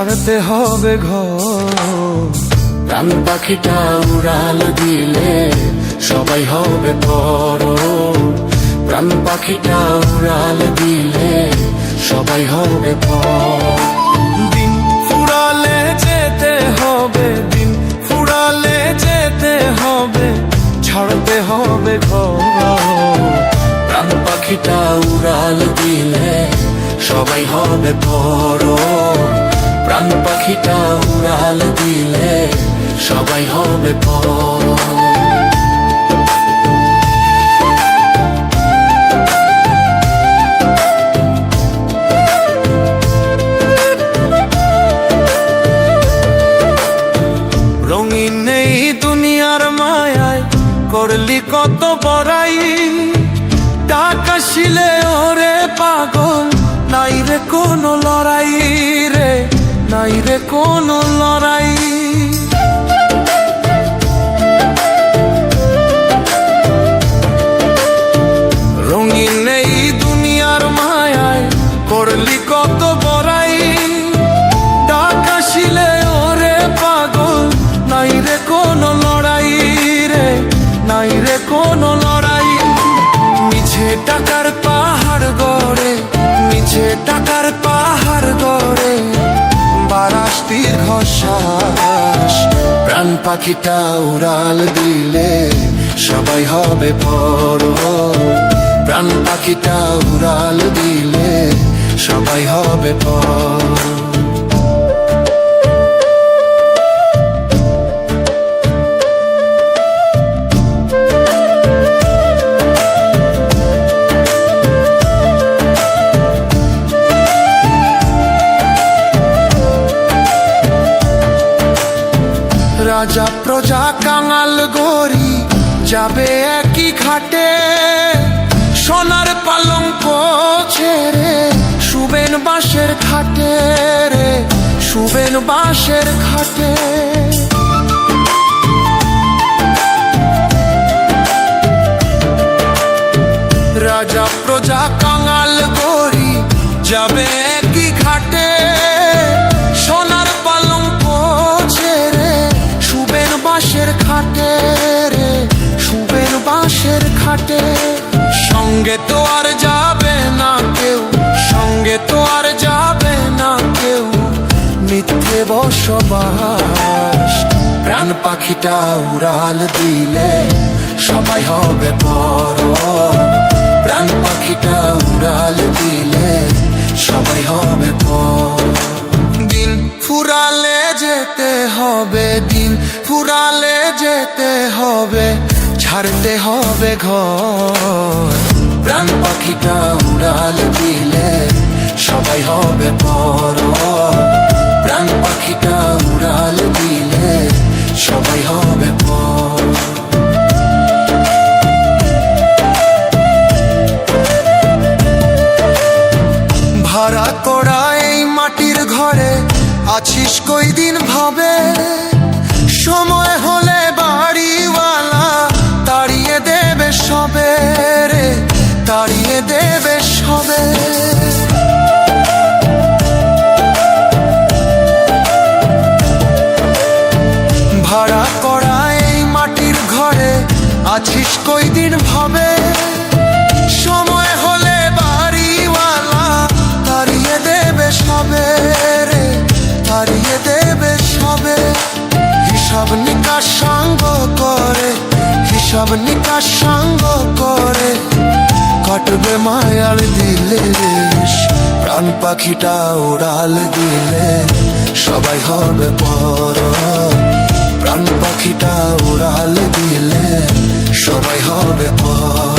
ছাড়তে হবে ঘর। প্রাণ পাখিটা উড়াল দিলে সবাই হবে পর। প্রাণ পাখিটা উড়াল দিলে সবাই হবে পর। দিন ফুরালে যেতে হবে, দিন ফুরালে যেতে হবে, ছাড়তে হবে ঘর। প্রাণ পাখিটা উড়াল দিলে সবাই হবে পর। প্রাণ পাখিটা উড়াল দিলে সবাই হবে পর। রঙিন এই দুনিয়ার মায়ায় করলি কত বড়াই। টাকা শিলে ওরে পাগল, নাই রে কোনো লড়াই রে, নাই রে কোনো লড়াই। রঙিন এই দুনিয়ার মায়ায় করলি কত বড়াই। টাকা শিলে ওরে পাগল, নাই রে কোনো লড়াই রে, নাই রে কোনো লড়াই। মিছে টাকার পাহাড় গড়ে, মিছে টাকার পাহাড় গড়ে, বারাস দীর্ঘশ্বাস। প্রাণ পাখিটা উড়াল দিলে সবাই হবে পর। প্রাণ পাখিটা উড়াল দিলে সবাই হবে পর। রাজা প্রজা কাঙাল গরি যাবে একই ঘাটে। সোনার পালঙ্ক ছেড়ে শুবেন বাঁশের খাটে রে, শুবেন বাঁশের খাটে। রাজা প্রজা কাঙাল গরি যাবে একই ঘাটে। সোনার পালঙ্ক ছেড়ে শুবেন বাঁশের খাটে রে, শুবেন বাঁশের খাটে। সঙ্গে তো আর যাবে না কেউ, সঙ্গে তো আর যাবে না কেউ, মিথ্যে বসবাস। প্রাণ পাখিটা উড়াল দিলে সবাই হবে পর। প্রাণ পাখিটা উড়াল দিলে সবাই হবে পর। দিন ফুরালে যেতে হবে, দিন ফুরালে যেতে হবে, ছাড়তে হবে ঘর। প্রাণ পাখিটা উড়াল দিলে সবাই হবে পর। প্রাণ পাখিটা উড়াল দিলে সবাই হবে পর। ভাড়া করা এই মাটির ঘরে আছিস কয়দিন ভাবে। সময় হলে বাড়িওয়ালা তাড়িয়ে দেবে সবে রে, তাড়িয়ে দেবে সবে। ভাড়া করা এই মাটির ঘরে আছিস কয়দিন ভাবে। সময় হলে বাড়িওয়ালা তাড়িয়ে দেবে সবে রে, তাড়িয়ে দেবে সবে। হিসাব নিকাশ সঙ্গ করে, হিসাব নিকাশ সঙ্গ করে, কাটবে মায়ার দিলে রেশ। প্রাণ পাখিটা উড়াল দিলে সবাই হবে পর। প্রাণ পাখিটা উড়াল দিলে সবাই হবে পর।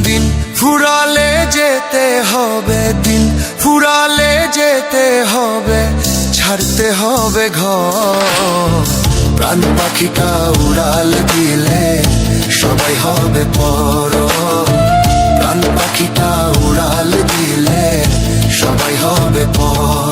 দিন ফুরালে যেতে হবে, দিন ফুরালে যেতে হবে, ছাড়তে হবে ঘর। প্রাণ পাখিটা উড়াল দিলে সবাই হবে পর। প্রাণ পাখিটা উড়াল দিলে সবাই হবে পর।